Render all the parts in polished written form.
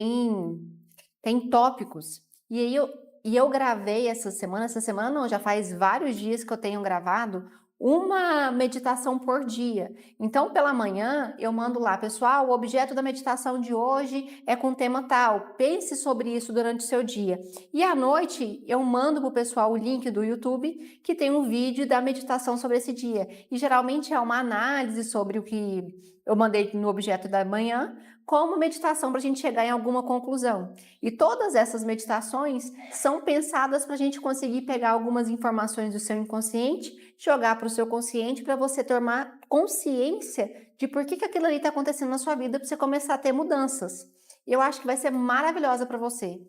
Sim, tem tópicos. E eu gravei essa semana não, já faz vários dias que eu tenho gravado uma meditação por dia. Então, pela manhã, eu mando lá, pessoal, o objeto da meditação de hoje é com tema tal. Pense sobre isso durante o seu dia. E à noite, eu mando para o pessoal o link do YouTube que tem um vídeo da meditação sobre esse dia. E geralmente é uma análise sobre o que eu mandei no objeto da manhã, como meditação para a gente chegar em alguma conclusão. E todas essas meditações são pensadas para a gente conseguir pegar algumas informações do seu inconsciente, jogar para o seu consciente para você tomar consciência de por que aquilo ali está acontecendo na sua vida, para você começar a ter mudanças. E eu acho que vai ser maravilhosa para você.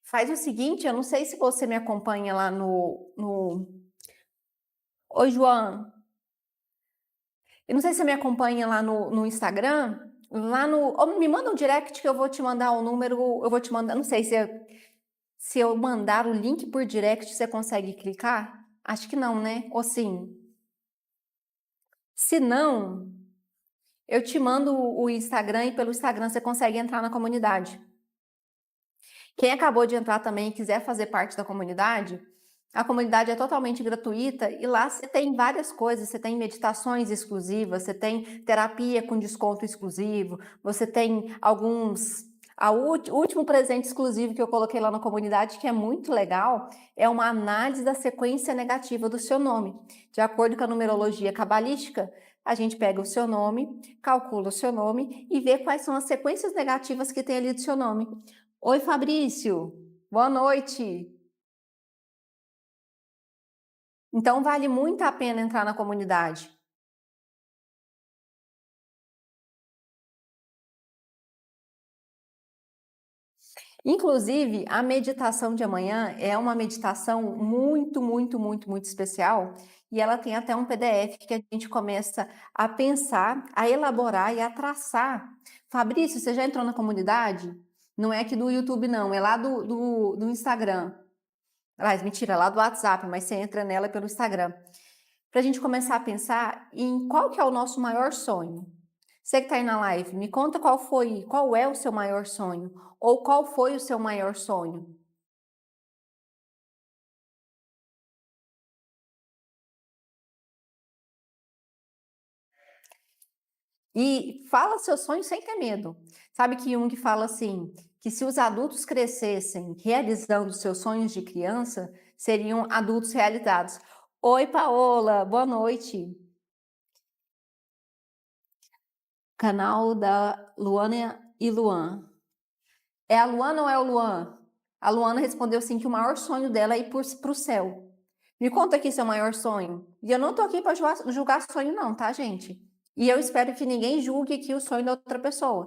Faz o seguinte, eu não sei se você me acompanha lá no... Oi, João. Eu não sei se você me acompanha lá no Instagram, lá no... Ou me manda um direct que eu vou te mandar o número, eu vou te mandar, não sei se eu mandar o link por direct, você consegue clicar? Acho que não, né? Ou sim? Se não, eu te mando o Instagram e pelo Instagram você consegue entrar na comunidade. Quem acabou de entrar também e quiser fazer parte da comunidade, a comunidade é totalmente gratuita e lá você tem várias coisas, você tem meditações exclusivas, você tem terapia com desconto exclusivo, você tem alguns... O último presente exclusivo que eu coloquei lá na comunidade, que é muito legal, é uma análise da sequência negativa do seu nome. De acordo com a numerologia cabalística, a gente pega o seu nome, calcula o seu nome e vê quais são as sequências negativas que tem ali do seu nome. Oi, Fabrício. Boa noite. Então, vale muito a pena entrar na comunidade. Inclusive, a meditação de amanhã é uma meditação muito, muito, muito, muito especial. E ela tem até um PDF que a gente começa a pensar, a elaborar e a traçar. Fabrício, você já entrou na comunidade? Não é aqui do YouTube, não, é lá do Instagram. Aliás, mentira, lá do WhatsApp, mas você entra nela pelo Instagram. Para a gente começar a pensar em qual que é o nosso maior sonho. Você que está aí na live, me conta qual é o seu maior sonho, ou qual foi o seu maior sonho. E fala seu sonho sem ter medo. Sabe que Jung fala assim, que se os adultos crescessem realizando seus sonhos de criança, seriam adultos realizados. Oi, Paola, boa noite. Canal da Luana e Luan. É a Luana ou é o Luan? A Luana respondeu assim que o maior sonho dela é ir para o céu. Me conta aqui seu maior sonho. E eu não tô aqui para julgar sonho não, tá, gente? E eu espero que ninguém julgue aqui o sonho da outra pessoa.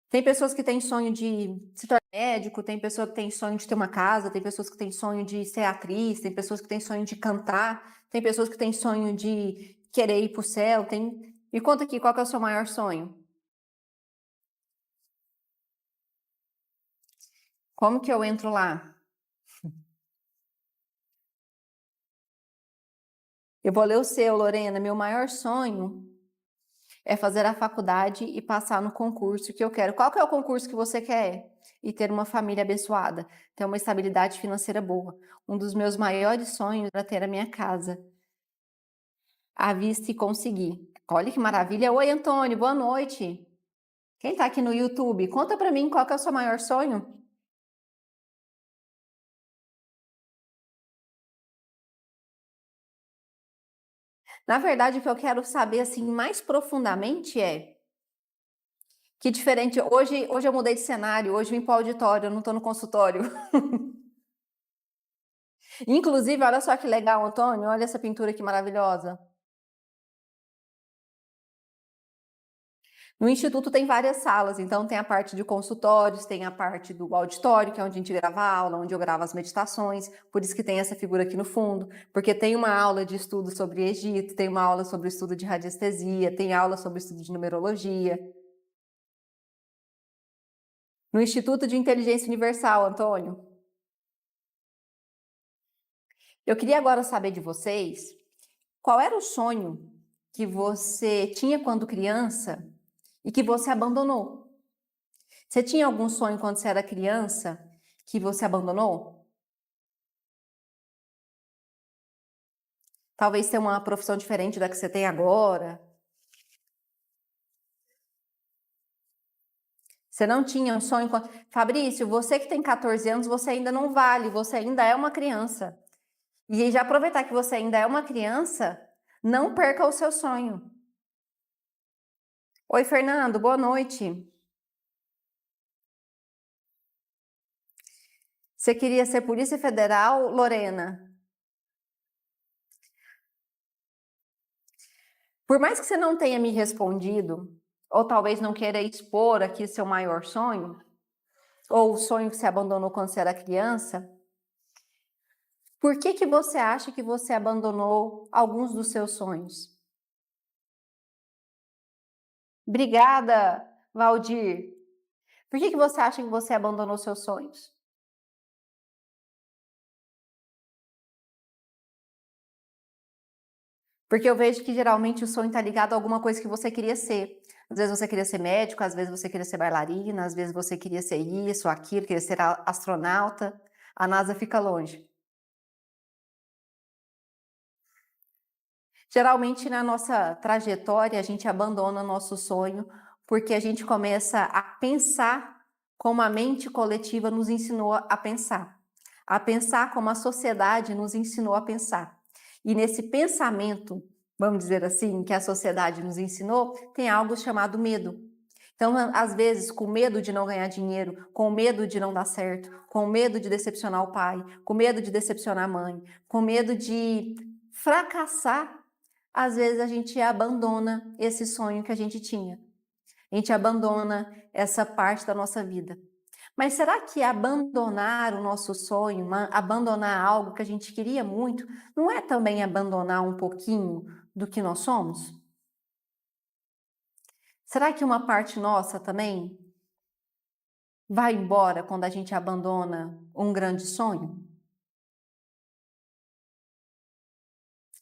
Tem pessoas que têm sonho de se tornar médico, tem pessoa que tem sonho de ter uma casa, tem pessoas que têm sonho de ser atriz, tem pessoas que têm sonho de cantar, tem pessoas que têm sonho de querer ir para o céu. Me conta aqui qual que é o seu maior sonho. Como que eu entro lá? Eu vou ler o seu, Lorena. Meu maior sonho é fazer a faculdade e passar no concurso que eu quero. Qual que é o concurso que você quer? E ter uma família abençoada, ter uma estabilidade financeira boa. Um dos meus maiores sonhos era ter a minha casa à vista e conseguir. Olha que maravilha. Oi, Antônio, boa noite. Quem tá aqui no YouTube? Conta pra mim qual que é o seu maior sonho? Na verdade, o que eu quero saber assim mais profundamente é que diferente. Hoje eu mudei de cenário, hoje eu vim para o auditório, eu não estou no consultório. Inclusive, olha só que legal, Antônio, olha essa pintura que maravilhosa. No Instituto tem várias salas, então tem a parte de consultórios, tem a parte do auditório, que é onde a gente grava a aula, onde eu gravo as meditações, por isso que tem essa figura aqui no fundo, porque tem uma aula de estudo sobre Egito, tem uma aula sobre o estudo de radiestesia, tem aula sobre o estudo de numerologia. No Instituto de Inteligência Universal, Antônio. Eu queria agora saber de vocês, qual era o sonho que você tinha quando criança e que você abandonou? Você tinha algum sonho quando você era criança que você abandonou? Talvez ter uma profissão diferente da que você tem agora. Você não tinha um sonho. Fabrício, você que tem 14 anos, você ainda não vale, você ainda é uma criança. E aí, já aproveitar que você ainda é uma criança, não perca o seu sonho. Oi, Fernando, boa noite. Você queria ser Polícia Federal, Lorena? Por mais que você não tenha me respondido, ou talvez não queira expor aqui seu maior sonho, ou o sonho que você abandonou quando você era criança, por que você acha que você abandonou alguns dos seus sonhos? Obrigada, Valdir. Por que você acha que você abandonou seus sonhos? Porque eu vejo que geralmente o sonho está ligado a alguma coisa que você queria ser. Às vezes você queria ser médico, às vezes você queria ser bailarina, às vezes você queria ser isso, aquilo, queria ser astronauta. A NASA fica longe. Geralmente na nossa trajetória a gente abandona nosso sonho porque a gente começa a pensar como a mente coletiva nos ensinou a pensar como a sociedade nos ensinou a pensar. E nesse pensamento, vamos dizer assim, que a sociedade nos ensinou, tem algo chamado medo. Então, às vezes, com medo de não ganhar dinheiro, com medo de não dar certo, com medo de decepcionar o pai, com medo de decepcionar a mãe, com medo de fracassar, às vezes a gente abandona esse sonho que a gente tinha. A gente abandona essa parte da nossa vida. Mas será que abandonar o nosso sonho, abandonar algo que a gente queria muito, não é também abandonar um pouquinho do que nós somos? Será que uma parte nossa também vai embora quando a gente abandona um grande sonho?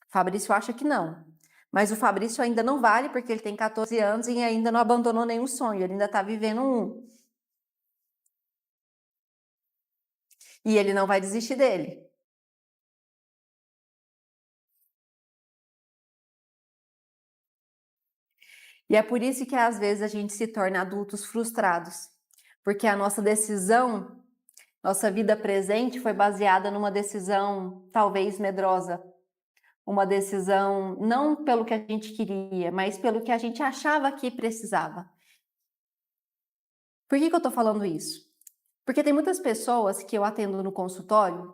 Fabrício acha que não. Mas o Fabrício ainda não vale porque ele tem 14 anos e ainda não abandonou nenhum sonho, ele ainda está vivendo um. E ele não vai desistir dele. E é por isso que às vezes a gente se torna adultos frustrados, porque a nossa decisão, nossa vida presente foi baseada numa decisão talvez medrosa, uma decisão não pelo que a gente queria, mas pelo que a gente achava que precisava. Por que eu estou falando isso? Porque tem muitas pessoas que eu atendo no consultório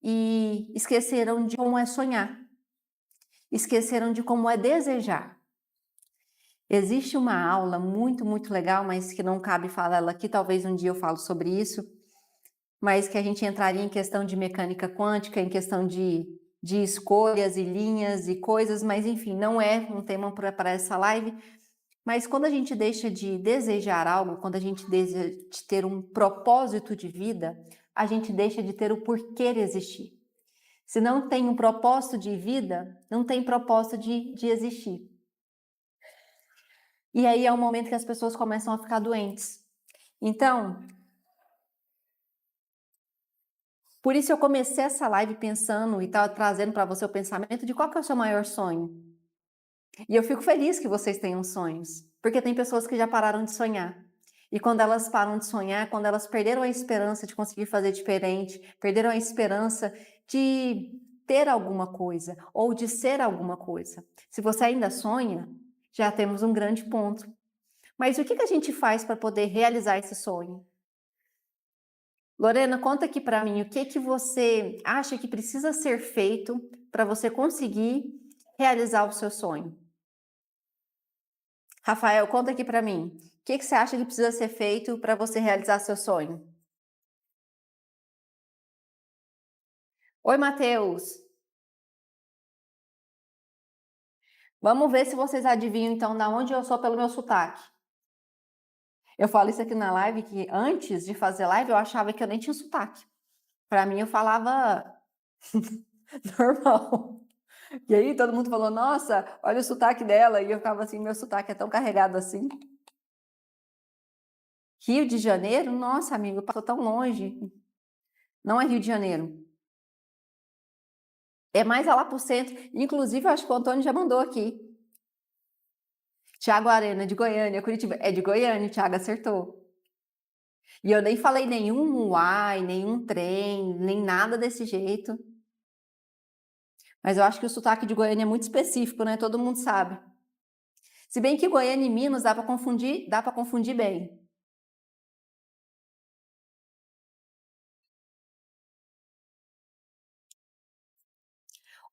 e esqueceram de como é sonhar, esqueceram de como é desejar. Existe uma aula muito legal, mas que não cabe falar ela aqui, talvez um dia eu falo sobre isso, mas que a gente entraria em questão de mecânica quântica, em questão de escolhas e linhas e coisas, mas enfim, não é um tema para essa live. Mas quando a gente deixa de desejar algo, quando a gente deixa de ter um propósito de vida, a gente deixa de ter o porquê existir. Se não tem um propósito de vida, não tem propósito de existir. E aí é o momento que as pessoas começam a ficar doentes. Então, por isso eu comecei essa live pensando e trazendo para você o pensamento de qual que é o seu maior sonho. E eu fico feliz que vocês tenham sonhos, porque tem pessoas que já pararam de sonhar. E quando elas param de sonhar, quando elas perderam a esperança de conseguir fazer diferente, perderam a esperança de ter alguma coisa ou de ser alguma coisa. Se você ainda sonha, já temos um grande ponto. Mas o que a gente faz para poder realizar esse sonho? Lorena, conta aqui para mim o que você acha que precisa ser feito para você conseguir realizar o seu sonho. Rafael, conta aqui para mim. O que você acha que precisa ser feito para você realizar seu sonho? Oi, Matheus. Vamos ver se vocês adivinham então da onde eu sou pelo meu sotaque. Eu falo isso aqui na live que antes de fazer live eu achava que eu nem tinha sotaque. Para mim eu falava normal. E aí todo mundo falou, nossa, olha o sotaque dela. E eu ficava assim, meu sotaque é tão carregado assim. Rio de Janeiro? Nossa, amigo, passou tão longe. Não é Rio de Janeiro. É mais lá pro centro. Inclusive, eu acho que o Antônio já mandou aqui. Tiago Arena, de Goiânia, Curitiba. É de Goiânia, o Thiago acertou. E eu nem falei nenhum uai, nenhum trem, nem nada desse jeito. Mas eu acho que o sotaque de Goiânia é muito específico, né? Todo mundo sabe. Se bem que Goiânia e Minas dá para confundir bem.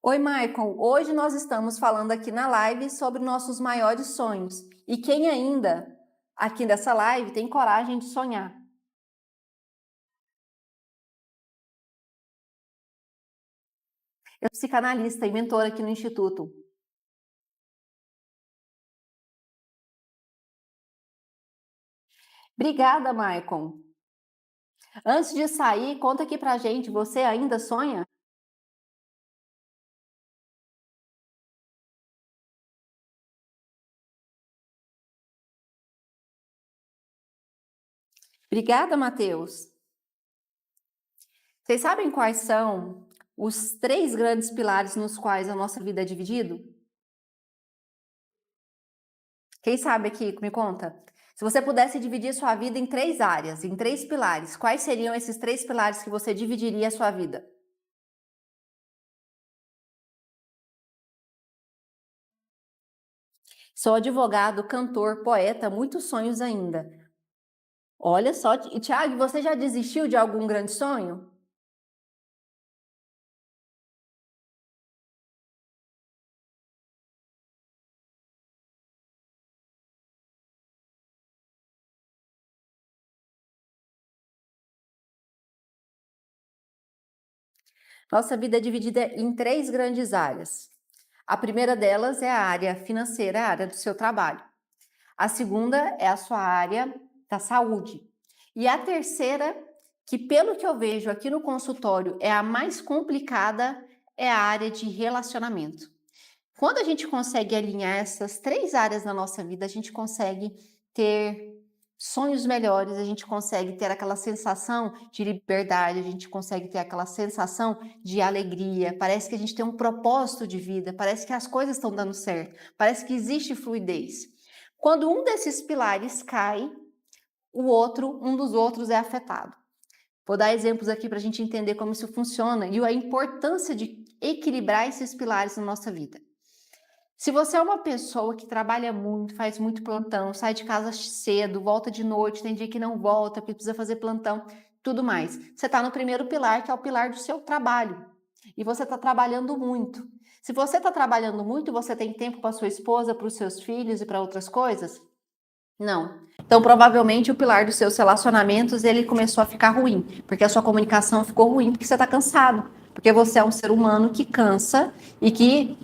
Oi, Maicon. Hoje nós estamos falando aqui na live sobre nossos maiores sonhos. E quem ainda aqui nessa live tem coragem de sonhar? Eu sou psicanalista e mentora aqui no Instituto. Obrigada, Maicon. Antes de sair, conta aqui pra gente, você ainda sonha? Obrigada, Matheus. Vocês sabem quais são os três grandes pilares nos quais a nossa vida é dividido? Quem sabe aqui, me conta. Se você pudesse dividir sua vida em três áreas, em três pilares, quais seriam esses três pilares que você dividiria a sua vida? Sou advogado, cantor, poeta, muitos sonhos ainda. Olha só, e Thiago, você já desistiu de algum grande sonho? Nossa vida é dividida em três grandes áreas. A primeira delas é a área financeira, a área do seu trabalho. A segunda é a sua área da saúde. E a terceira, que pelo que eu vejo aqui no consultório é a mais complicada, é a área de relacionamento. Quando a gente consegue alinhar essas três áreas na nossa vida, a gente consegue ter sonhos melhores, a gente consegue ter aquela sensação de liberdade, a gente consegue ter aquela sensação de alegria, parece que a gente tem um propósito de vida, parece que as coisas estão dando certo, parece que existe fluidez. Quando um desses pilares cai, um dos outros é afetado. Vou dar exemplos aqui para a gente entender como isso funciona e a importância de equilibrar esses pilares na nossa vida. Se você é uma pessoa que trabalha muito, faz muito plantão, sai de casa cedo, volta de noite, tem dia que não volta, porque precisa fazer plantão, tudo mais. Você está no primeiro pilar, que é o pilar do seu trabalho. E você está trabalhando muito. Se você está trabalhando muito, você tem tempo para sua esposa, para os seus filhos e para outras coisas? Não. Então, provavelmente, o pilar dos seus relacionamentos, ele começou a ficar ruim, porque a sua comunicação ficou ruim, porque você está cansado. Porque você é um ser humano que cansa e que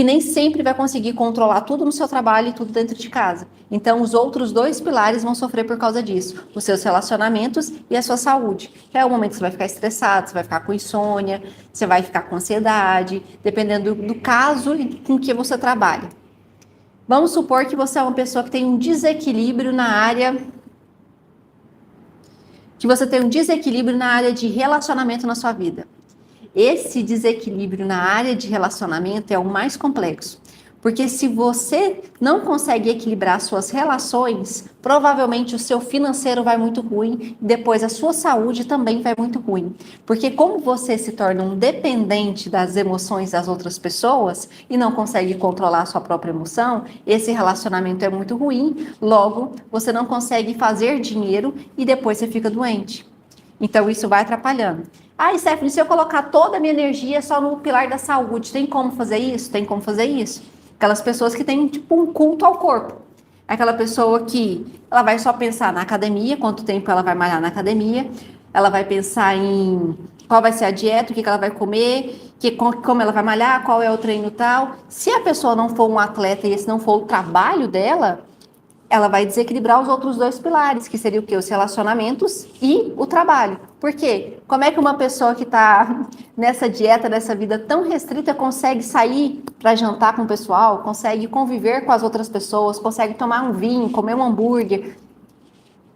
nem sempre vai conseguir controlar tudo no seu trabalho e tudo dentro de casa. Então, os outros dois pilares vão sofrer por causa disso: os seus relacionamentos e a sua saúde. É o momento que você vai ficar estressado, você vai ficar com insônia, você vai ficar com ansiedade, dependendo do caso com que você trabalha. Vamos supor que você é uma pessoa que tem um desequilíbrio na área de relacionamento na sua vida. Esse desequilíbrio na área de relacionamento é o mais complexo, porque se você não consegue equilibrar suas relações, provavelmente o seu financeiro vai muito ruim, depois a sua saúde também vai muito ruim, porque como você se torna um dependente das emoções das outras pessoas e não consegue controlar a sua própria emoção, esse relacionamento é muito ruim, logo você não consegue fazer dinheiro e depois você fica doente. Então isso vai atrapalhando. Ah, Stephanie, se eu colocar toda a minha energia só no pilar da saúde, tem como fazer isso? Tem como fazer isso. Aquelas pessoas que têm tipo um culto ao corpo. Aquela pessoa que ela vai só pensar na academia, quanto tempo ela vai malhar na academia, ela vai pensar em qual vai ser a dieta, o que ela vai comer, como ela vai malhar, qual é o treino tal. Se a pessoa não for um atleta e esse não for o trabalho dela, ela vai desequilibrar os outros dois pilares, que seria o quê? Os relacionamentos e o trabalho. Por quê? Como é que uma pessoa que está nessa dieta, nessa vida tão restrita, consegue sair para jantar com o pessoal, consegue conviver com as outras pessoas, consegue tomar um vinho, comer um hambúrguer,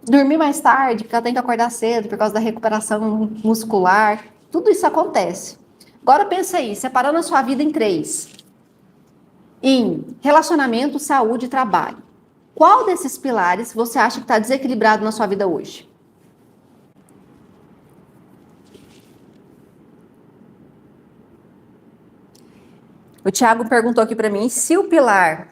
dormir mais tarde, porque ela tem que acordar cedo por causa da recuperação muscular. Tudo isso acontece. Agora pensa aí, separando a sua vida em 3. Em relacionamento, saúde e trabalho. Qual desses pilares você acha que está desequilibrado na sua vida hoje? O Thiago perguntou aqui para mim se o pilar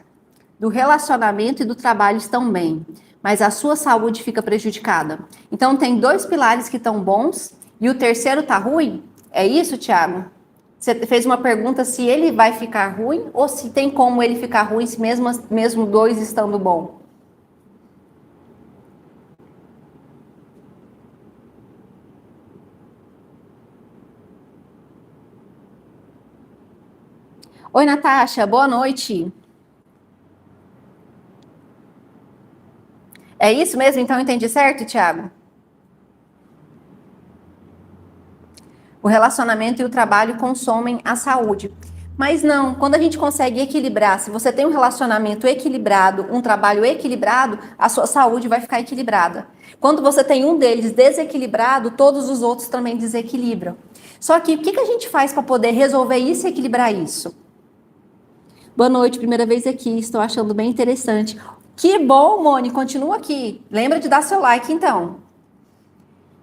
do relacionamento e do trabalho estão bem, mas a sua saúde fica prejudicada. Então, tem 2 pilares que estão bons e o terceiro está ruim? É isso, Thiago? Você fez uma pergunta se ele vai ficar ruim ou se tem como ele ficar ruim se mesmo 2 estando bom. Oi, Natasha, boa noite. É isso mesmo? Então eu entendi certo, Thiago? O relacionamento e o trabalho consomem a saúde. Mas não, quando a gente consegue equilibrar, se você tem um relacionamento equilibrado, um trabalho equilibrado, a sua saúde vai ficar equilibrada. Quando você tem um deles desequilibrado, todos os outros também desequilibram. Só que o que a gente faz para poder resolver isso e equilibrar isso? Boa noite, primeira vez aqui, estou achando bem interessante. Que bom, Moni, continua aqui. Lembra de dar seu like, então.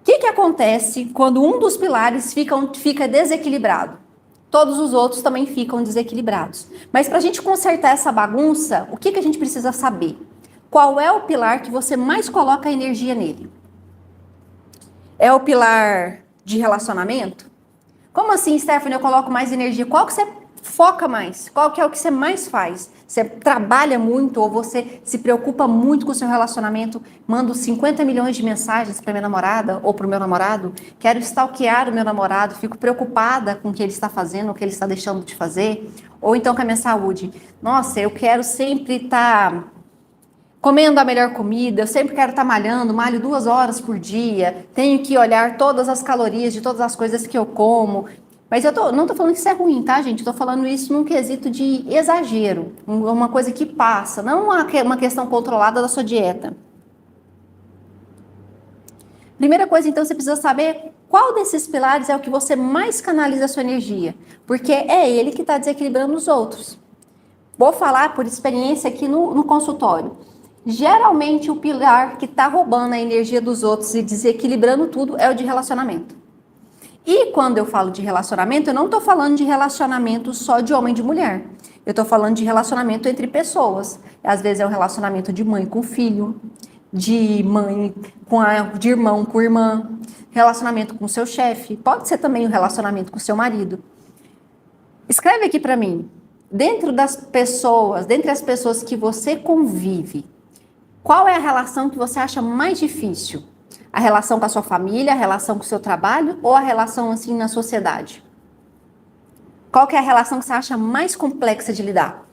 O que acontece quando um dos pilares fica desequilibrado? Todos os outros também ficam desequilibrados. Mas para a gente consertar essa bagunça, o que a gente precisa saber? Qual é o pilar que você mais coloca energia nele? É o pilar de relacionamento? Como assim, Stephanie, eu coloco mais energia? Qual que você foca mais? Qual que é o que você mais faz? Você trabalha muito ou você se preocupa muito com o seu relacionamento? Mando 50 milhões de mensagens para minha namorada ou para o meu namorado? Quero stalkear o meu namorado, fico preocupada com o que ele está fazendo, o que ele está deixando de fazer? Ou então com a minha saúde? Nossa, eu quero sempre estar comendo a melhor comida, eu sempre quero estar malhando, malho 2 horas por dia, tenho que olhar todas as calorias de todas as coisas que eu como. Mas não tô falando que isso é ruim, tá, gente? Eu tô falando isso num quesito de exagero, uma coisa que passa, não uma questão controlada da sua dieta. Primeira coisa, então, você precisa saber qual desses pilares é o que você mais canaliza a sua energia, porque é ele que está desequilibrando os outros. Vou falar por experiência aqui no consultório. Geralmente, o pilar que está roubando a energia dos outros e desequilibrando tudo é o de relacionamento. E quando eu falo de relacionamento, eu não estou falando de relacionamento só de homem e de mulher. Eu estou falando de relacionamento entre pessoas. Às vezes é um relacionamento de mãe com filho, de mãe de irmão com irmã, relacionamento com seu chefe. Pode ser também um relacionamento com seu marido. Escreve aqui para mim. Dentre as pessoas que você convive, qual é a relação que você acha mais difícil? A relação com a sua família, a relação com o seu trabalho ou a relação assim na sociedade? Qual que é a relação que você acha mais complexa de lidar?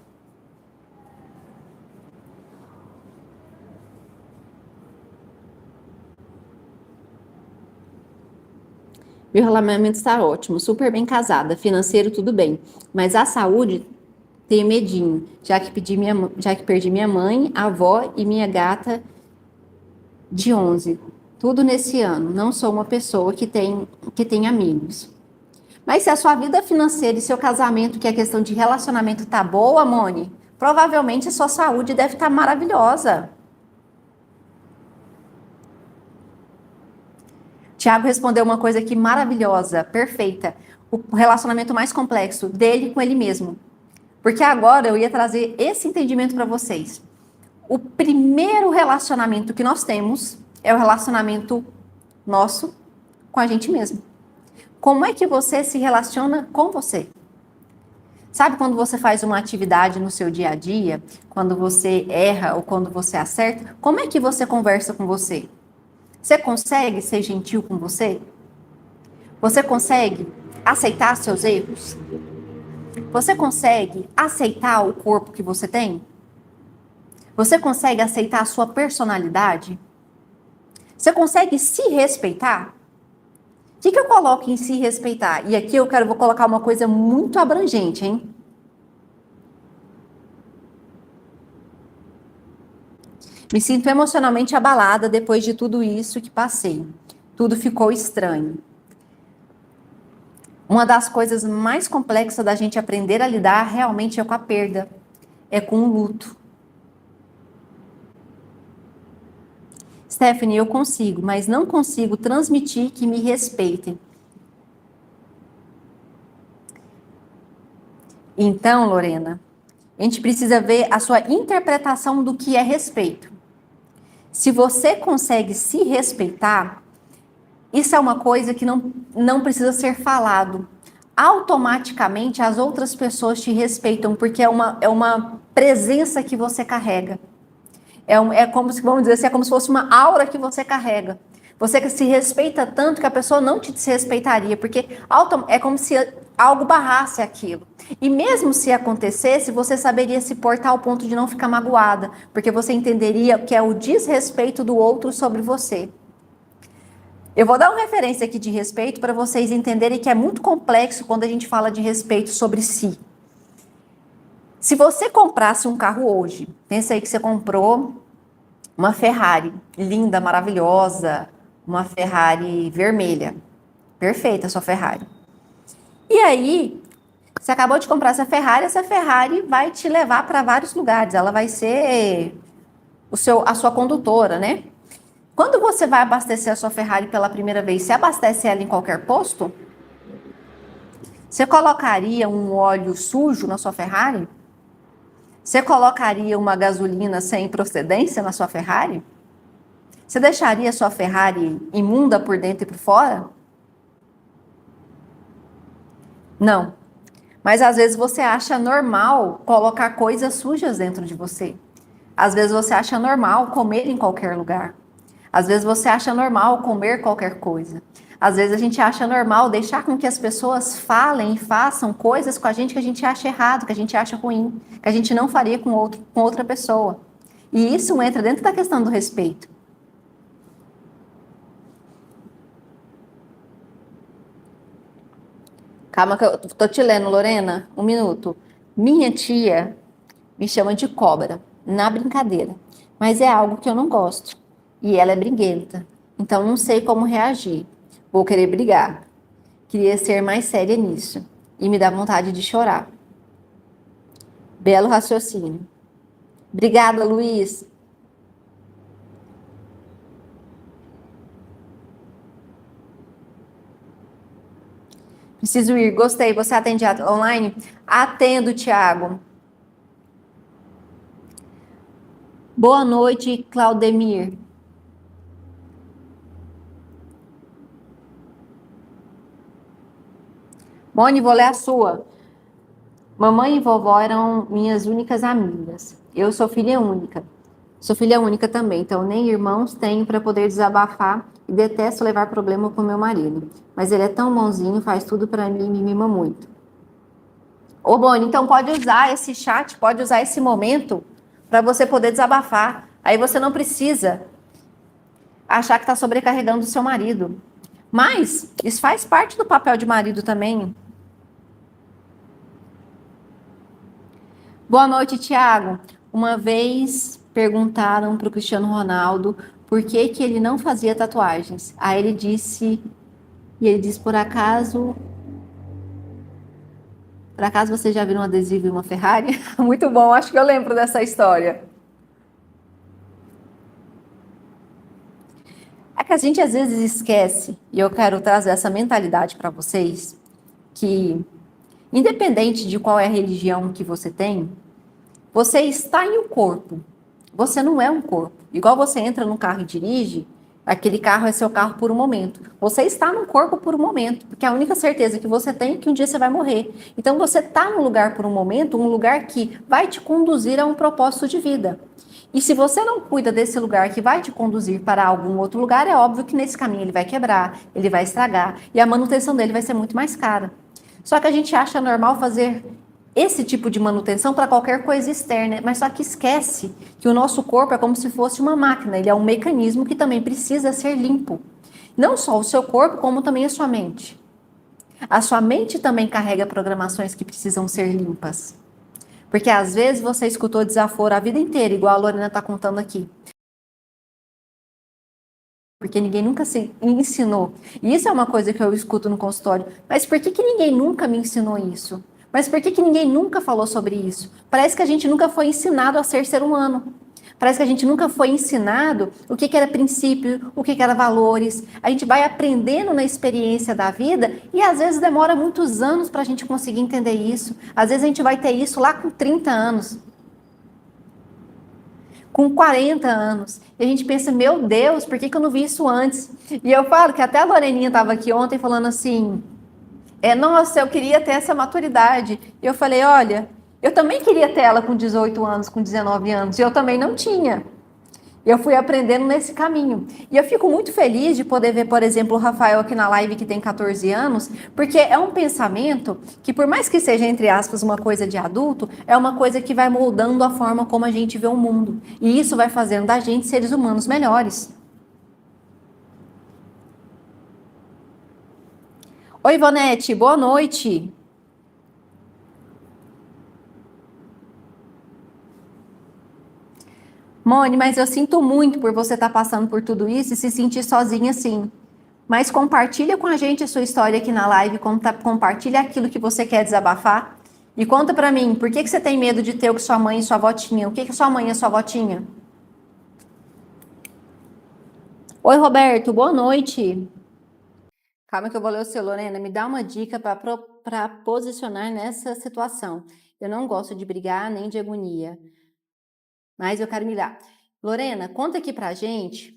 Meu relacionamento está ótimo, super bem casada, financeiro tudo bem, mas a saúde tenho medinho, já que perdi minha mãe, avó e minha gata de 11. Tudo nesse ano. Não sou uma pessoa que tem amigos. Mas se a sua vida financeira e seu casamento, que é questão de relacionamento, tá boa, Moni, provavelmente a sua saúde deve estar maravilhosa. Tiago respondeu uma coisa aqui maravilhosa, perfeita. O relacionamento mais complexo dele com ele mesmo. Porque agora eu ia trazer esse entendimento para vocês. O primeiro relacionamento que nós temos é o relacionamento nosso com a gente mesmo. Como é que você se relaciona com você? Sabe quando você faz uma atividade no seu dia a dia, quando você erra ou quando você acerta, como é que você conversa com você? Você consegue ser gentil com você? Você consegue aceitar seus erros? Você consegue aceitar o corpo que você tem? Você consegue aceitar a sua personalidade? Você consegue se respeitar? que eu coloco em se respeitar? E aqui vou colocar uma coisa muito abrangente, hein? Me sinto emocionalmente abalada depois de tudo isso que passei. Tudo ficou estranho. Uma das coisas mais complexas da gente aprender a lidar realmente é com a perda, é com o luto. Stephanie, eu consigo, mas não consigo transmitir que me respeitem. Então, Lorena, a gente precisa ver a sua interpretação do que é respeito. Se você consegue se respeitar, isso é uma coisa que não precisa ser falado. Automaticamente as outras pessoas te respeitam, porque é uma presença que você carrega. É como se, vamos dizer assim, é como se fosse uma aura que você carrega. Você que se respeita tanto que a pessoa não te desrespeitaria, porque é como se algo barrasse aquilo. E mesmo se acontecesse, você saberia se portar ao ponto de não ficar magoada, porque você entenderia que é o desrespeito do outro sobre você. Eu vou dar uma referência aqui de respeito para vocês entenderem que é muito complexo quando a gente fala de respeito sobre si. Se você comprasse um carro hoje, pensa aí que você comprou uma Ferrari linda, maravilhosa, uma Ferrari vermelha. Perfeita a sua Ferrari. E aí, você acabou de comprar essa Ferrari vai te levar para vários lugares, ela vai ser a sua condutora, né? Quando você vai abastecer a sua Ferrari pela primeira vez, você abastece ela em qualquer posto? Você colocaria um óleo sujo na sua Ferrari? Você colocaria uma gasolina sem procedência na sua Ferrari? Você deixaria a sua Ferrari imunda por dentro e por fora? Não. Mas às vezes você acha normal colocar coisas sujas dentro de você. Às vezes você acha normal comer em qualquer lugar. Às vezes você acha normal comer qualquer coisa. Às vezes a gente acha normal deixar com que as pessoas falem e façam coisas com a gente que a gente acha errado, que a gente acha ruim, que a gente não faria com outra pessoa. E isso entra dentro da questão do respeito. Calma que eu tô te lendo, Lorena. Um minuto. Minha tia me chama de cobra, na brincadeira. Mas é algo que eu não gosto. E ela é briguenta. Então não sei como reagir. Vou querer brigar. Queria ser mais séria nisso. E me dá vontade de chorar. Belo raciocínio. Obrigada, Luiz. Preciso ir. Gostei. Você atende online? Atendo, Thiago. Boa noite, Claudemir. Mone, vou ler a sua. Mamãe e vovó eram minhas únicas amigas. Eu sou filha única. Sou filha única também, então nem irmãos tenho para poder desabafar e detesto levar problema com meu marido. Mas ele é tão bonzinho, faz tudo para mim e me mima muito. Ô, Boni, então pode usar esse chat, pode usar esse momento para você poder desabafar. Aí você não precisa achar que está sobrecarregando o seu marido. Mas isso faz parte do papel de marido também. Boa noite, Thiago. Uma vez perguntaram para o Cristiano Ronaldo por que ele não fazia tatuagens. Aí ele disse, por acaso você já viu um adesivo e uma Ferrari? Muito bom, acho que eu lembro dessa história. É que a gente às vezes esquece, e eu quero trazer essa mentalidade para vocês, que independente de qual é a religião que você tem, você está em um corpo. Você não é um corpo. Igual você entra num carro e dirige, aquele carro é seu carro por um momento. Você está num corpo por um momento, porque a única certeza que você tem é que um dia você vai morrer. Então você está num lugar por um momento, um lugar que vai te conduzir a um propósito de vida. E se você não cuida desse lugar que vai te conduzir para algum outro lugar, é óbvio que nesse caminho ele vai quebrar, ele vai estragar, e a manutenção dele vai ser muito mais cara. Só que a gente acha normal fazer esse tipo de manutenção para qualquer coisa externa, mas só que esquece que o nosso corpo é como se fosse uma máquina, ele é um mecanismo que também precisa ser limpo. Não só o seu corpo, como também a sua mente. A sua mente também carrega programações que precisam ser limpas. Porque às vezes você escutou desaforo a vida inteira, igual a Lorena está contando aqui. Porque ninguém nunca se ensinou. E isso é uma coisa que eu escuto no consultório. Mas por que, que ninguém nunca me ensinou isso? Mas por que, que ninguém nunca falou sobre isso? Parece que a gente nunca foi ensinado a ser humano. Parece que a gente nunca foi ensinado o que, que era princípio, o que, que era valores. A gente vai aprendendo na experiência da vida e às vezes demora muitos anos para a gente conseguir entender isso. Às vezes a gente vai ter isso lá com 30 anos, com 40 anos. E a gente pensa, meu Deus, por que, que eu não vi isso antes? E eu falo que até a Loreninha estava aqui ontem falando assim, nossa, eu queria ter essa maturidade. E eu falei, olha, eu também queria ter ela com 18 anos, com 19 anos, e eu também não tinha. Eu fui aprendendo nesse caminho. E eu fico muito feliz de poder ver, por exemplo, o Rafael aqui na live que tem 14 anos, porque é um pensamento que, por mais que seja, entre aspas, uma coisa de adulto, é uma coisa que vai moldando a forma como a gente vê o mundo. E isso vai fazendo da gente seres humanos melhores. Oi, Ivonete, boa noite. Mone, mas eu sinto muito por você estar passando por tudo isso e se sentir sozinha assim. Mas compartilha com a gente a sua história aqui na live, compartilha aquilo que você quer desabafar e conta pra mim, por que que você tem medo de ter o que sua mãe e sua avó tinham? O que que sua mãe e sua avó tinham? Oi, Roberto, boa noite. Calma que eu vou ler o seu, Lorena, me dá uma dica para posicionar nessa situação. Eu não gosto de brigar nem de agonia, mas eu quero me dar. Lorena, conta aqui pra gente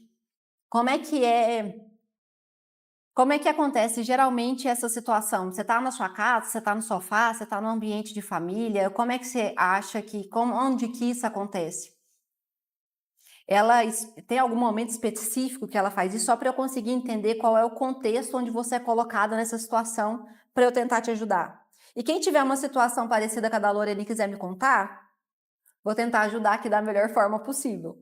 como é que é. Como é que acontece geralmente essa situação? Você está na sua casa, você está no sofá, você está no ambiente de família? Como é que você acha que, onde que isso acontece? Ela tem algum momento específico que ela faz isso só para eu conseguir entender qual é o contexto onde você é colocada nessa situação para eu tentar te ajudar. E quem tiver uma situação parecida com a da Lorena e quiser me contar, vou tentar ajudar aqui da melhor forma possível.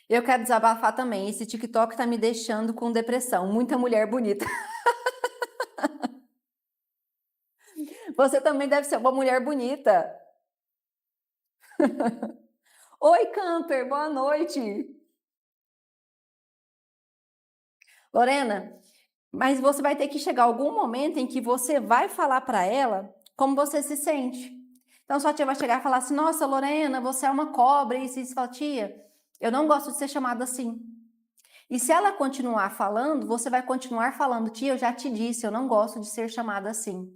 Eu quero desabafar também. Esse TikTok tá me deixando com depressão. Muita mulher bonita. Você também deve ser uma mulher bonita. Oi, Camper, boa noite. Lorena, mas você vai ter que chegar algum momento em que você vai falar para ela como você se sente. Então, sua tia vai chegar e falar assim: Nossa, Lorena, você é uma cobra. E você fala: Tia, eu não gosto de ser chamada assim. E se ela continuar falando, você vai continuar falando: Tia, eu já te disse, eu não gosto de ser chamada assim.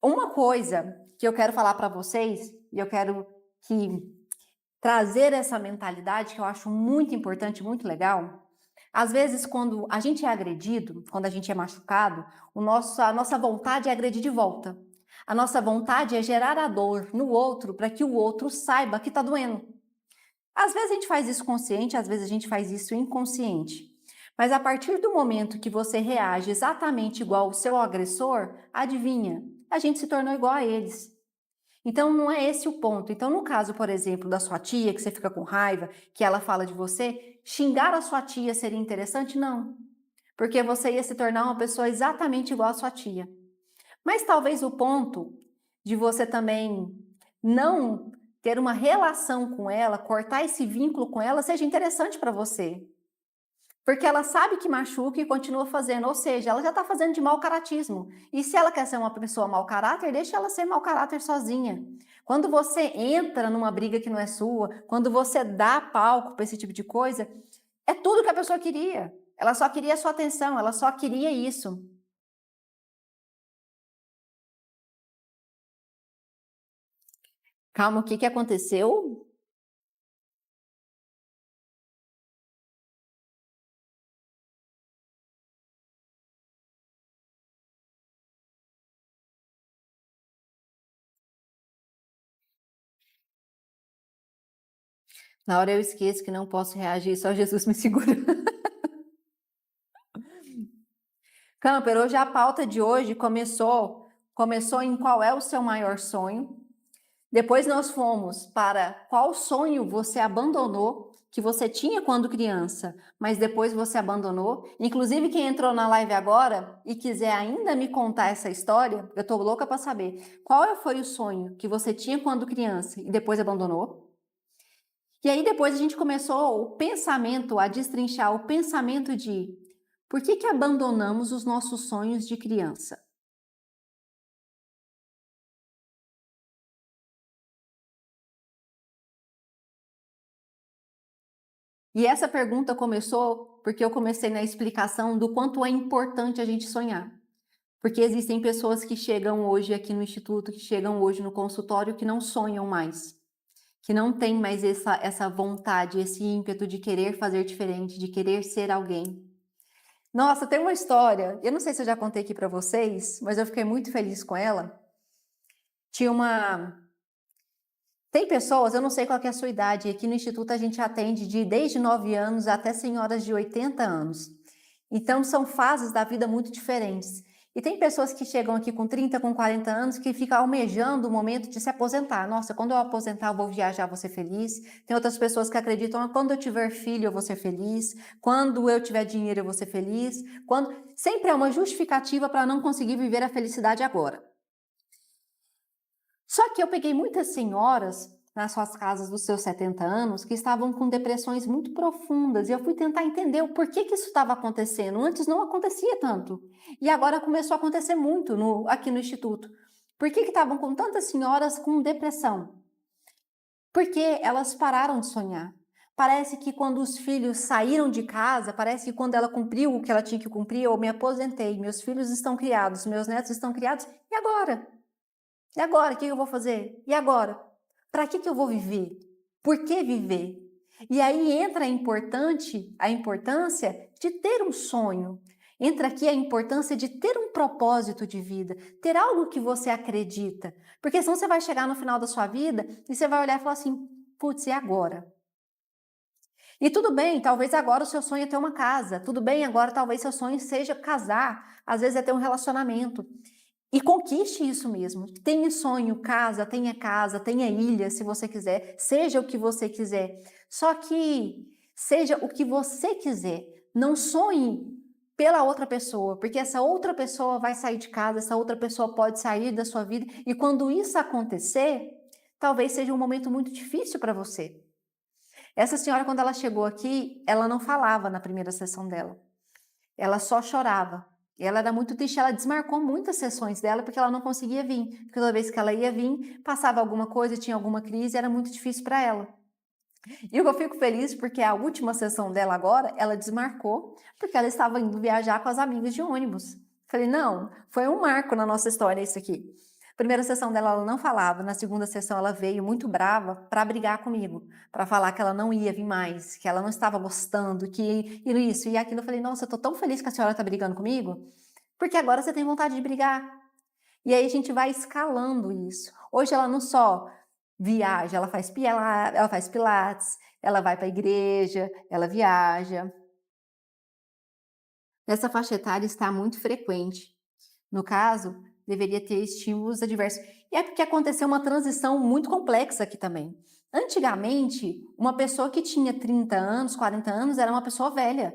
Uma coisa que eu quero falar para vocês, e eu quero que trazer essa mentalidade que eu acho muito importante, muito legal. Às vezes, quando a gente é agredido, quando a gente é machucado, a nossa vontade é agredir de volta. A nossa vontade é gerar a dor no outro para que o outro saiba que está doendo. Às vezes a gente faz isso consciente, às vezes a gente faz isso inconsciente. Mas a partir do momento que você reage exatamente igual ao seu agressor, adivinha? A gente se tornou igual a eles. Então não é esse o ponto. Então, no caso, por exemplo, da sua tia, que você fica com raiva, que ela fala de você, xingar a sua tia seria interessante? Não. Porque você ia se tornar uma pessoa exatamente igual à sua tia. Mas talvez o ponto de você também não ter uma relação com ela, cortar esse vínculo com ela, seja interessante para você. Porque ela sabe que machuca e continua fazendo, ou seja, ela já está fazendo de mau caratismo. E se ela quer ser uma pessoa mau caráter, deixa ela ser mau caráter sozinha. Quando você entra numa briga que não é sua, quando você dá palco para esse tipo de coisa, é tudo que a pessoa queria. Ela só queria a sua atenção, ela só queria isso. Calma, o que que aconteceu? Na hora eu esqueço que não posso reagir, só Jesus me segura. Camper, hoje a pauta de hoje começou em qual é o seu maior sonho. Depois nós fomos para qual sonho você abandonou, que você tinha quando criança, mas depois você abandonou. Inclusive, quem entrou na live agora e quiser ainda me contar essa história, eu tô louca para saber. Qual foi o sonho que você tinha quando criança e depois abandonou? E aí depois a gente começou o pensamento, a destrinchar o pensamento de por que que abandonamos os nossos sonhos de criança? E essa pergunta começou porque eu comecei na explicação do quanto é importante a gente sonhar. Porque existem pessoas que chegam hoje aqui no instituto, que chegam hoje no consultório, que não sonham mais, que não tem mais essa vontade, esse ímpeto de querer fazer diferente, de querer ser alguém. Nossa, tem uma história, eu não sei se eu já contei aqui para vocês, mas eu fiquei muito feliz com ela. Tinha uma Tem pessoas, eu não sei qual que é a sua idade, aqui no instituto a gente atende desde 9 anos até senhoras de 80 anos. Então são fases da vida muito diferentes. E tem pessoas que chegam aqui com 30, com 40 anos, que ficam almejando o momento de se aposentar. Nossa, quando eu aposentar eu vou viajar, vou ser feliz. Tem outras pessoas que acreditam, quando eu tiver filho eu vou ser feliz, quando eu tiver dinheiro eu vou ser feliz. Sempre é uma justificativa para não conseguir viver a felicidade agora. Só que eu peguei muitas senhoras nas suas casas dos seus 70 anos que estavam com depressões muito profundas e eu fui tentar entender o porquê que isso estava acontecendo. Antes não acontecia tanto e agora começou a acontecer muito aqui no Instituto. Por que estavam com tantas senhoras com depressão? Porque elas pararam de sonhar. Parece que quando os filhos saíram de casa, parece que quando ela cumpriu o que ela tinha que cumprir, eu me aposentei, meus filhos estão criados, meus netos estão criados, e agora? E agora, o que eu vou fazer? E agora? Para que eu vou viver? Por que viver? E aí entra a importância de ter um sonho. Entra aqui a importância de ter um propósito de vida, ter algo que você acredita. Porque senão você vai chegar no final da sua vida e você vai olhar e falar assim: putz, e agora? E tudo bem, talvez agora o seu sonho é ter uma casa. Tudo bem, agora talvez seu sonho seja casar. Às vezes é ter um relacionamento. E conquiste isso mesmo. Tenha sonho, casa, tenha ilha, se você quiser. Seja o que você quiser. Só que seja o que você quiser. Não sonhe pela outra pessoa, porque essa outra pessoa vai sair de casa, essa outra pessoa pode sair da sua vida. E quando isso acontecer, talvez seja um momento muito difícil para você. Essa senhora, quando ela chegou aqui, ela não falava na primeira sessão dela. Ela só chorava. Ela era muito triste, ela desmarcou muitas sessões dela porque ela não conseguia vir. Porque toda vez que ela ia vir, passava alguma coisa, tinha alguma crise, era muito difícil para ela. E eu fico feliz porque a última sessão dela agora, ela desmarcou porque ela estava indo viajar com as amigas de ônibus. Falei, não, foi um marco na nossa história isso aqui. Primeira sessão dela, ela não falava. Na segunda sessão, ela veio muito brava para brigar comigo, para falar que ela não ia vir mais, que ela não estava gostando, que isso e aquilo. Eu falei, nossa, eu tô tão feliz que a senhora está brigando comigo, porque agora você tem vontade de brigar. E aí a gente vai escalando isso. Hoje ela não só viaja, ela faz pilates, ela vai para a igreja, ela viaja. Nessa faixa etária está muito frequente. No caso, deveria ter estímulos adversos. E é porque aconteceu uma transição muito complexa aqui também. Antigamente, uma pessoa que tinha 30 anos, 40 anos, era uma pessoa velha.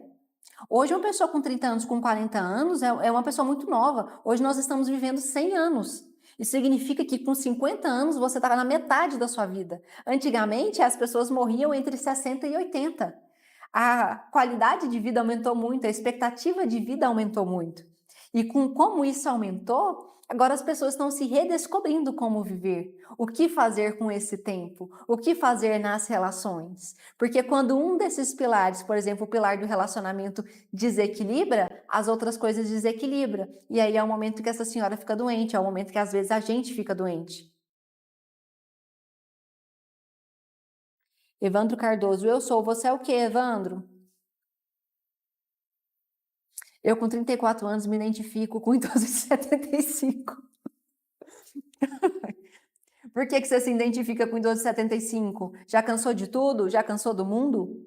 Hoje, uma pessoa com 30 anos, com 40 anos, é uma pessoa muito nova. Hoje, nós estamos vivendo 100 anos. Isso significa que com 50 anos, você estava na metade da sua vida. Antigamente, as pessoas morriam entre 60 e 80. A qualidade de vida aumentou muito, a expectativa de vida aumentou muito. E como isso aumentou, agora as pessoas estão se redescobrindo como viver, o que fazer com esse tempo, o que fazer nas relações. Porque quando um desses pilares, por exemplo, o pilar do relacionamento desequilibra, as outras coisas desequilibram. E aí é o momento que essa senhora fica doente, é o momento que às vezes a gente fica doente. Evandro Cardoso, eu sou, você é o quê, Evandro? Eu com 34 anos me identifico com idoso de 75. Por que você se identifica com idoso de 75? Já cansou de tudo? Já cansou do mundo?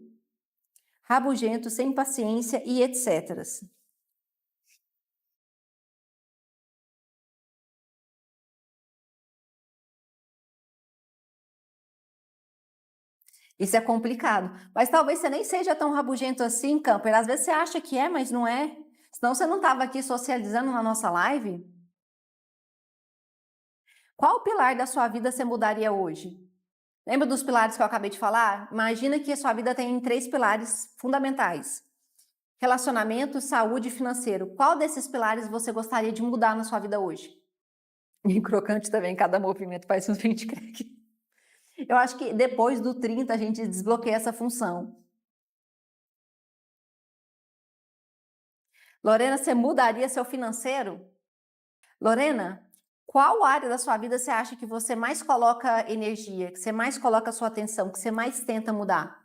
Rabugento, sem paciência e etc. Isso é complicado. Mas talvez você nem seja tão rabugento assim, Camper. Às vezes você acha que é, mas não é. Senão você não estava aqui socializando na nossa live. Qual pilar da sua vida você mudaria hoje? Lembra dos pilares que eu acabei de falar? Imagina que a sua vida tem 3 pilares fundamentais: relacionamento, saúde e financeiro. Qual desses pilares você gostaria de mudar na sua vida hoje? E crocante também, cada movimento faz uns 20 crack. Eu acho que depois do 30 a gente desbloqueia essa função. Lorena, você mudaria seu financeiro? Lorena, qual área da sua vida você acha que você mais coloca energia, que você mais coloca sua atenção, que você mais tenta mudar?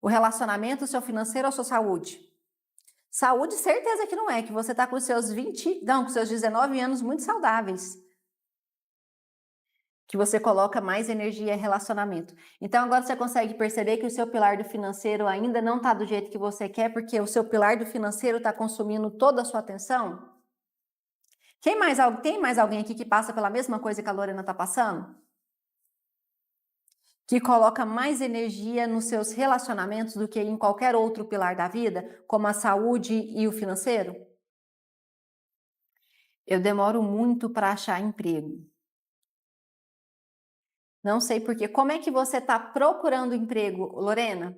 O relacionamento, o seu financeiro ou a sua saúde? Saúde, certeza que não é, que você está com seus 20, não, com seus 19 anos muito saudáveis. Que você coloca mais energia em relacionamento. Então agora você consegue perceber que o seu pilar do financeiro ainda não está do jeito que você quer, porque o seu pilar do financeiro está consumindo toda a sua atenção? Tem mais alguém aqui que passa pela mesma coisa que a Lorena está passando? Que coloca mais energia nos seus relacionamentos do que em qualquer outro pilar da vida, como a saúde e o financeiro? Eu demoro muito para achar emprego. Não sei por quê. Como é que você está procurando emprego, Lorena?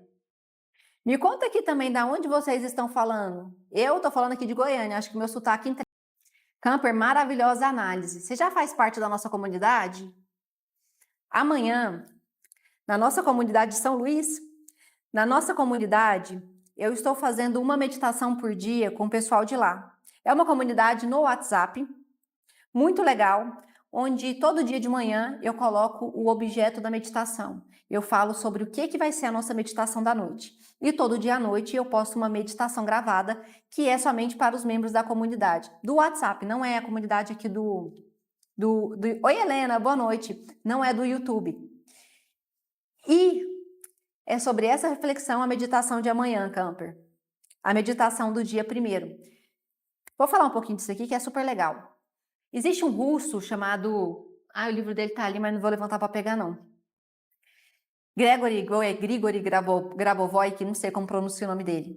Me conta aqui também da onde vocês estão falando. Eu estou falando aqui de Goiânia, acho que meu sotaque entrega. Camper, maravilhosa análise. Você já faz parte da nossa comunidade? Amanhã, na nossa comunidade de São Luís, na nossa comunidade, eu estou fazendo uma meditação por dia com o pessoal de lá. É uma comunidade no WhatsApp, muito legal, onde todo dia de manhã eu coloco o objeto da meditação. Eu falo sobre o que vai ser a nossa meditação da noite. E todo dia à noite eu posto uma meditação gravada que é somente para os membros da comunidade. Do WhatsApp, não é a comunidade aqui do... Oi, Helena, boa noite. Não é do YouTube. E é sobre essa reflexão a meditação de amanhã, Camper. A meditação do dia primeiro. Vou falar um pouquinho disso aqui que é super legal. Existe um russo chamado... o livro dele tá ali, mas não vou levantar para pegar, não. Grigori Grabovoi, que não sei como pronuncia o nome dele.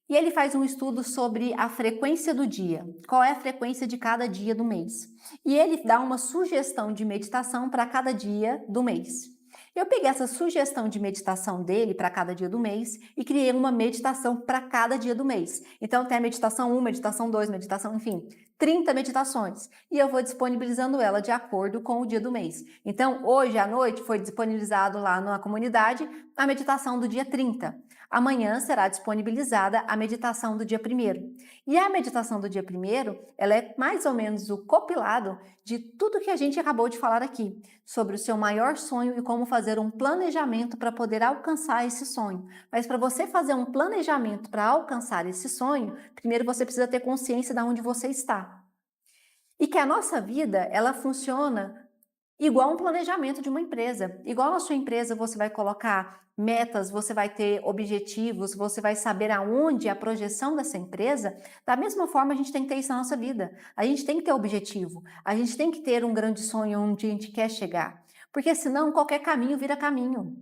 E ele faz um estudo sobre a frequência do dia. Qual é a frequência de cada dia do mês? E ele dá uma sugestão de meditação para cada dia do mês. Eu peguei essa sugestão de meditação dele para cada dia do mês e criei uma meditação para cada dia do mês. Então tem a meditação 1, meditação 2, meditação, enfim, 30 meditações. E eu vou disponibilizando ela de acordo com o dia do mês. Então, hoje à noite foi disponibilizado lá na comunidade a meditação do dia 30. Amanhã será disponibilizada a meditação do dia 1º. E a meditação do dia 1º, ela é mais ou menos o compilado de tudo que a gente acabou de falar aqui, sobre o seu maior sonho e como fazer um planejamento para poder alcançar esse sonho. Mas para você fazer um planejamento para alcançar esse sonho, primeiro você precisa ter consciência de onde você está. E que a nossa vida, ela funciona igual um planejamento de uma empresa. Igual na sua empresa você vai colocar metas, você vai ter objetivos, você vai saber aonde é a projeção dessa empresa. Da mesma forma, a gente tem que ter isso na nossa vida. A gente tem que ter objetivo. A gente tem que ter um grande sonho onde a gente quer chegar. Porque senão qualquer caminho vira caminho.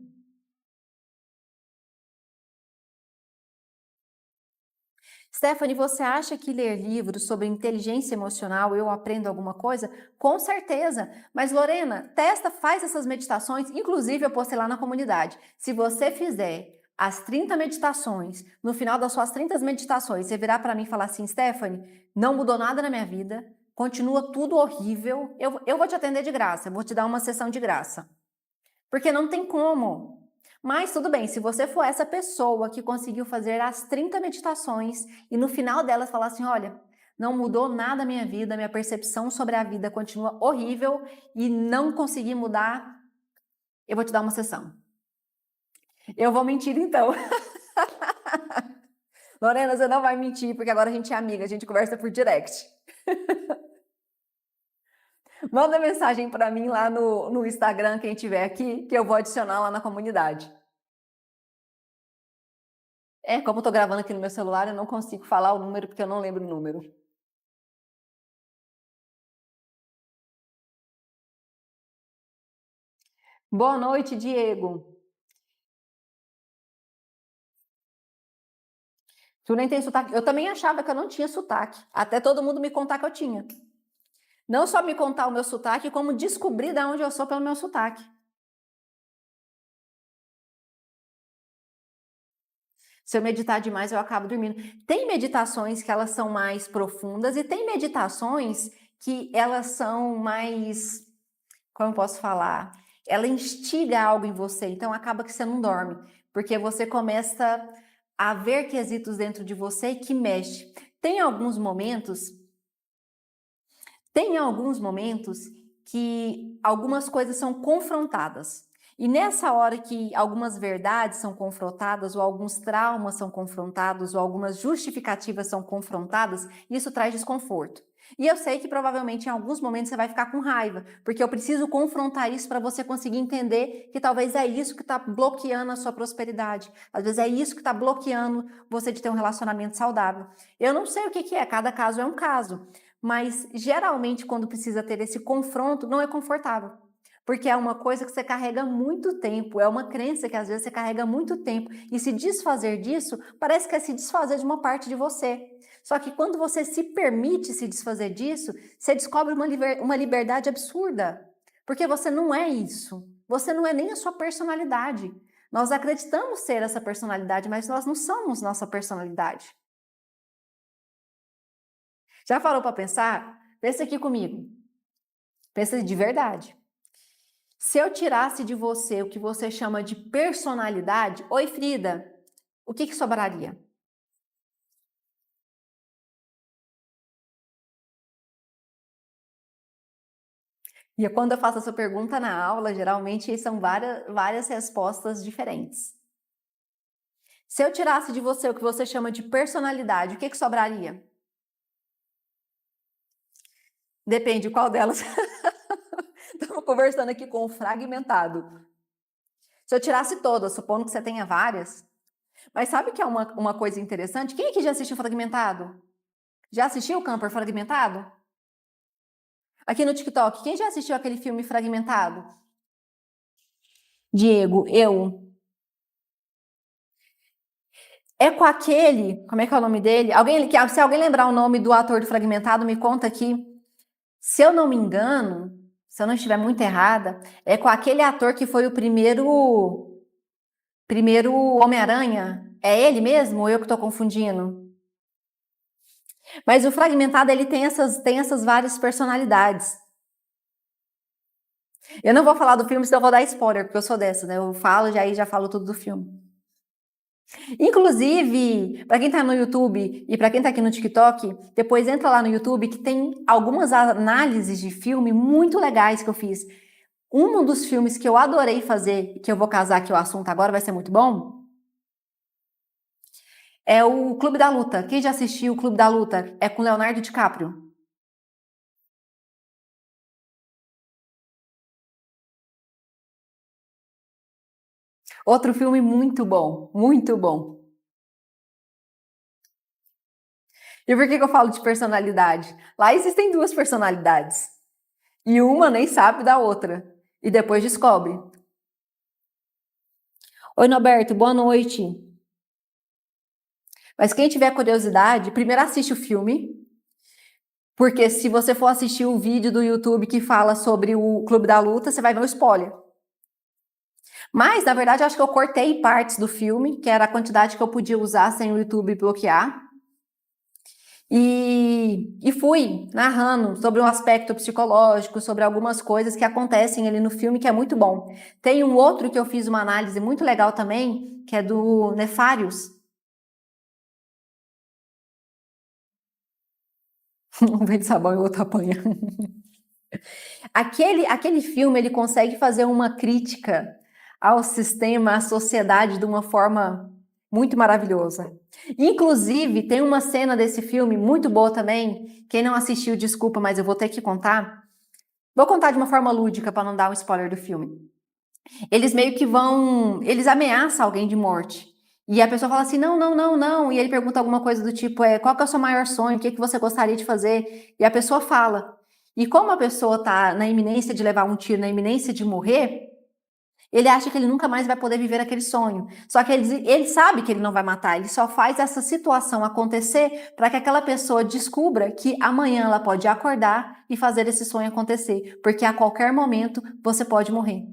Stephanie, você acha que ler livros sobre inteligência emocional eu aprendo alguma coisa? Com certeza! Mas Lorena, testa, faz essas meditações, inclusive eu postei lá na comunidade. Se você fizer as 30 meditações, no final das suas 30 meditações, você virar para mim e falar assim, Stephanie, não mudou nada na minha vida, continua tudo horrível, eu vou te atender de graça, eu vou te dar uma sessão de graça. Porque não tem como. Mas tudo bem, se você for essa pessoa que conseguiu fazer as 30 meditações e no final delas falar assim, olha, não mudou nada a minha vida, minha percepção sobre a vida continua horrível e não consegui mudar, eu vou te dar uma sessão. Eu vou mentir então. Lorena, você não vai mentir, porque agora a gente é amiga, a gente conversa por direct. Manda mensagem para mim lá no Instagram, quem tiver aqui, que eu vou adicionar lá na comunidade. Como eu tô gravando aqui no meu celular, eu não consigo falar o número porque eu não lembro o número. Boa noite, Diego. Tu nem tem sotaque. Eu também achava que eu não tinha sotaque, até todo mundo me contar que eu tinha. Não só me contar o meu sotaque, como descobrir de onde eu sou pelo meu sotaque. Se eu meditar demais, eu acabo dormindo. Tem meditações que elas são mais profundas e tem meditações que elas são mais, como eu posso falar? Ela instiga algo em você, então acaba que você não dorme, porque você começa a ver quesitos dentro de você que mexe. Tem alguns momentos, tem alguns momentos que algumas coisas são confrontadas. E nessa hora que algumas verdades são confrontadas, ou alguns traumas são confrontados, ou algumas justificativas são confrontadas, isso traz desconforto. E eu sei que provavelmente em alguns momentos você vai ficar com raiva, porque eu preciso confrontar isso para você conseguir entender que talvez é isso que está bloqueando a sua prosperidade. Às vezes é isso que está bloqueando você de ter um relacionamento saudável. Eu não sei o que que é, cada caso é um caso. Mas geralmente, quando precisa ter esse confronto, não é confortável. Porque é uma coisa que você carrega muito tempo, é uma crença que às vezes você carrega muito tempo. E se desfazer disso, parece que é se desfazer de uma parte de você. Só que quando você se permite se desfazer disso, você descobre uma liberdade absurda. Porque você não é isso. Você não é nem a sua personalidade. Nós acreditamos ser essa personalidade, mas nós não somos nossa personalidade. Já parou para pensar? Pensa aqui comigo. Pensa de verdade. Se eu tirasse de você o que você chama de personalidade, oi Frida, o que sobraria? E quando eu faço essa pergunta na aula, geralmente são várias respostas diferentes. Se eu tirasse de você o que você chama de personalidade, o que sobraria? Depende qual delas. Estamos conversando aqui com o fragmentado. Se eu tirasse todas, supondo que você tenha várias, mas sabe que é uma coisa interessante? Quem aqui já assistiu Fragmentado? Já assistiu o Camper Fragmentado? Aqui no TikTok, quem já assistiu aquele filme Fragmentado? Diego, eu. É com aquele, como é que é o nome dele? Se alguém lembrar o nome do ator do Fragmentado, me conta aqui. Se eu não me engano, se eu não estiver muito errada, é com aquele ator que foi o primeiro Homem-Aranha. É ele mesmo ou eu que estou confundindo? Mas o Fragmentado, ele tem essas várias personalidades. Eu não vou falar do filme, senão eu vou dar spoiler, porque eu sou dessa, né? Eu falo já falo tudo do filme. Inclusive, para quem tá no YouTube e para quem tá aqui no TikTok, depois entra lá no YouTube que tem algumas análises de filme muito legais que eu fiz. Um dos filmes que eu adorei fazer, que eu vou casar aqui o assunto agora, vai ser muito bom, é o Clube da Luta. Quem já assistiu o Clube da Luta? É com Leonardo DiCaprio. Outro filme muito bom, muito bom. E por que eu falo de personalidade? Lá existem duas personalidades. E uma nem sabe da outra. E depois descobre. Oi, Norberto, boa noite. Mas quem tiver curiosidade, primeiro assiste o filme, porque se você for assistir o vídeo do YouTube que fala sobre o Clube da Luta, você vai ver o spoiler. Mas, na verdade, eu acho que eu cortei partes do filme, que era a quantidade que eu podia usar sem o YouTube bloquear. E fui narrando sobre um aspecto psicológico, sobre algumas coisas que acontecem ali no filme, que é muito bom. Tem um outro que eu fiz uma análise muito legal também, que é do Nefários. Um vem de sabão e o outro apanha. Aquele filme, ele consegue fazer uma crítica ao sistema, à sociedade de uma forma muito maravilhosa. Inclusive, tem uma cena desse filme muito boa também. Quem não assistiu, desculpa, mas eu vou ter que contar. Vou contar de uma forma lúdica para não dar um spoiler do filme. Eles meio que eles ameaçam alguém de morte. E a pessoa fala assim: "Não, não, não, não". E ele pergunta alguma coisa do tipo: "Qual que é o seu maior sonho? O que você gostaria de fazer?". E a pessoa fala. E como a pessoa tá na iminência de levar um tiro, na iminência de morrer, Ele acha que ele nunca mais vai poder viver aquele sonho. Só que ele sabe que ele não vai matar, ele só faz essa situação acontecer para que aquela pessoa descubra que amanhã ela pode acordar e fazer esse sonho acontecer, porque a qualquer momento você pode morrer.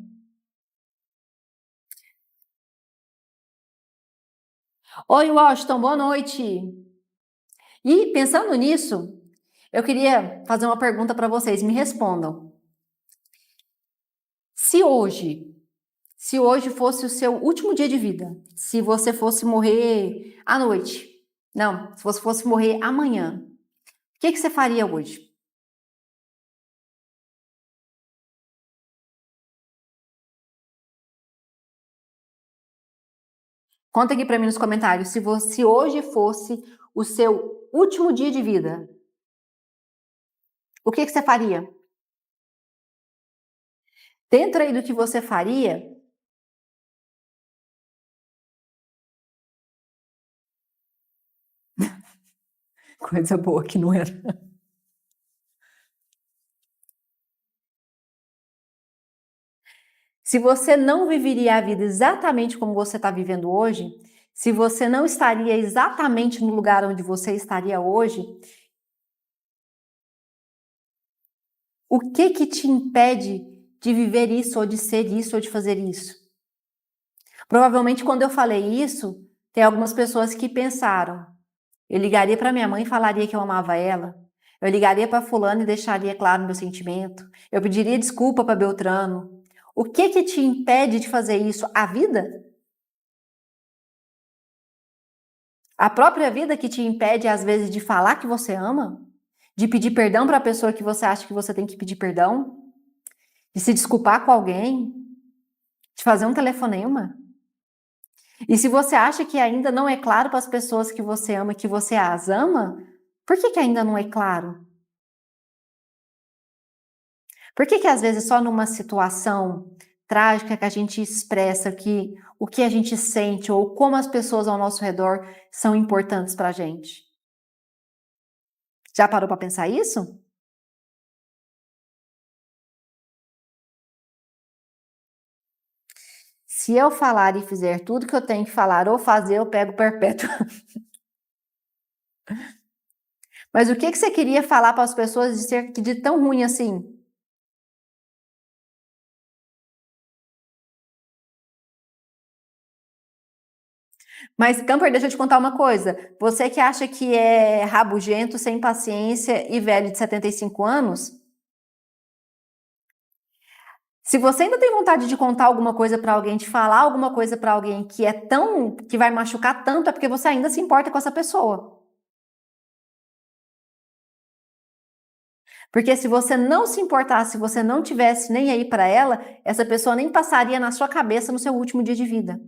Oi, Washington, boa noite. E pensando nisso, eu queria fazer uma pergunta para vocês, me respondam. Se hoje Se hoje fosse o seu último dia de vida, se você fosse morrer à noite, não, se você fosse morrer amanhã, o que você faria hoje? Conta aqui para mim nos comentários, se hoje fosse o seu último dia de vida, o que você faria? Dentro aí do que você faria, coisa boa que não era. Se você não viveria a vida exatamente como você está vivendo hoje, se você não estaria exatamente no lugar onde você estaria hoje, o que te impede de viver isso, ou de ser isso, ou de fazer isso? Provavelmente, quando eu falei isso, tem algumas pessoas que pensaram: eu ligaria para minha mãe e falaria que eu amava ela. Eu ligaria para fulano e deixaria claro meu sentimento. Eu pediria desculpa para Beltrano. O que te impede de fazer isso? A vida? A própria vida que te impede, às vezes, de falar que você ama? De pedir perdão para a pessoa que você acha que você tem que pedir perdão? De se desculpar com alguém? De fazer um telefonema? E se você acha que ainda não é claro para as pessoas que você ama, que você as ama, por que ainda não é claro? Por que às vezes só numa situação trágica que a gente expressa que o que a gente sente ou como as pessoas ao nosso redor são importantes para a gente? Já parou para pensar isso? Se eu falar e fizer tudo que eu tenho que falar ou fazer, eu pego perpétuo. Mas o que você queria falar para as pessoas de ser de tão ruim assim? Mas, Camper, deixa eu te contar uma coisa. Você que acha que é rabugento, sem paciência e velho de 75 anos, se você ainda tem vontade de contar alguma coisa para alguém, de falar alguma coisa para alguém que é tão, que vai machucar tanto, é porque você ainda se importa com essa pessoa. Porque se você não se importasse, se você não tivesse nem aí para ela, essa pessoa nem passaria na sua cabeça no seu último dia de vida.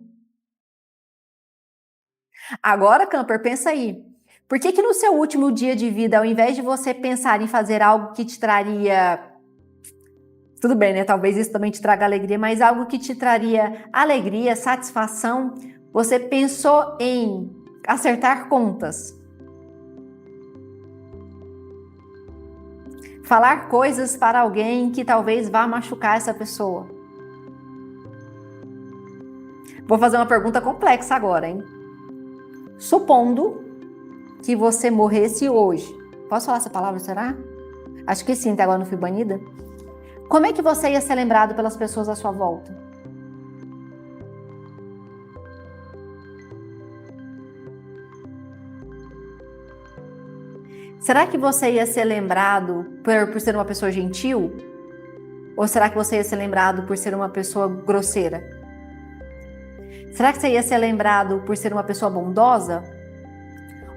Agora, Camper, pensa aí. Por que no seu último dia de vida, ao invés de você pensar em fazer algo que te traria, tudo bem, né? Talvez isso também te traga alegria, mas algo que te traria alegria, satisfação, você pensou em acertar contas, falar coisas para alguém que talvez vá machucar essa pessoa. Vou fazer uma pergunta complexa agora, hein? Supondo que você morresse hoje. Posso falar essa palavra, será? Acho que sim, até agora não fui banida. Como é que você ia ser lembrado pelas pessoas à sua volta? Será que você ia ser lembrado por ser uma pessoa gentil? Ou será que você ia ser lembrado por ser uma pessoa grosseira? Será que você ia ser lembrado por ser uma pessoa bondosa?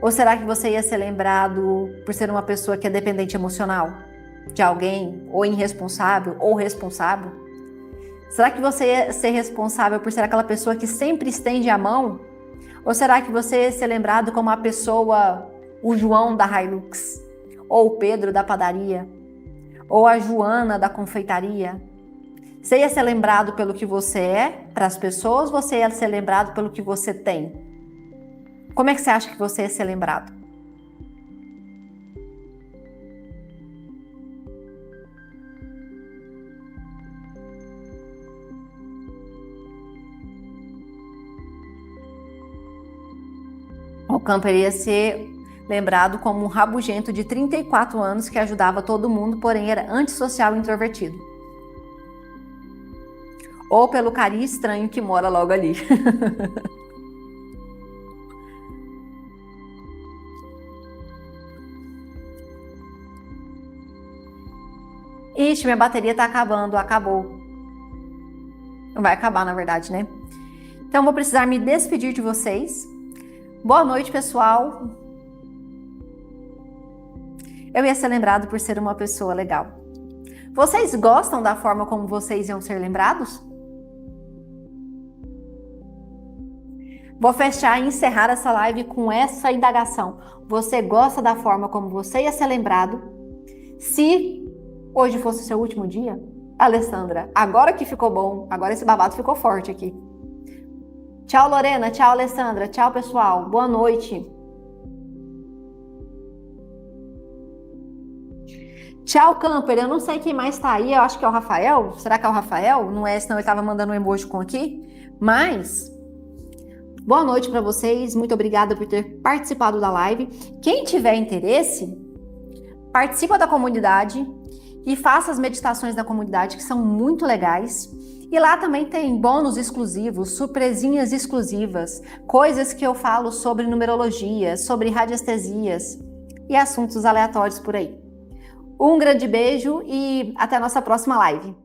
Ou será que você ia ser lembrado por ser uma pessoa que é dependente emocional de alguém, ou irresponsável, ou responsável? Será que você ia ser responsável por ser aquela pessoa que sempre estende a mão? Ou será que você ia ser lembrado como a pessoa, o João da Hilux? Ou o Pedro da padaria? Ou a Joana da confeitaria? Você ia ser lembrado pelo que você é para as pessoas, ou você ia ser lembrado pelo que você tem? Como é que você acha que você ia ser lembrado? O Camper ia ser lembrado como um rabugento de 34 anos que ajudava todo mundo, porém era antissocial e introvertido. Ou pelo carinha estranho que mora logo ali. Ixi, minha bateria tá acabando, acabou. Vai acabar, na verdade, né? Então, vou precisar me despedir de vocês. Boa noite, pessoal. Eu ia ser lembrado por ser uma pessoa legal. Vocês gostam da forma como vocês iam ser lembrados? Vou fechar e encerrar essa live com essa indagação. Você gosta da forma como você ia ser lembrado? Se hoje fosse o seu último dia? Alessandra, agora que ficou bom, agora esse babado ficou forte aqui. Tchau, Lorena, tchau, Alessandra, tchau, pessoal, boa noite. Tchau, Camper, eu não sei quem mais tá aí, eu acho que é o Rafael. Será que é o Rafael? Não é, senão ele tava mandando um emoji com aqui. Mas, boa noite para vocês, muito obrigada por ter participado da live. Quem tiver interesse, participa da comunidade e faça as meditações da comunidade, que são muito legais. E lá também tem bônus exclusivos, surpresinhas exclusivas, coisas que eu falo sobre numerologia, sobre radiestesias e assuntos aleatórios por aí. Um grande beijo e até a nossa próxima live.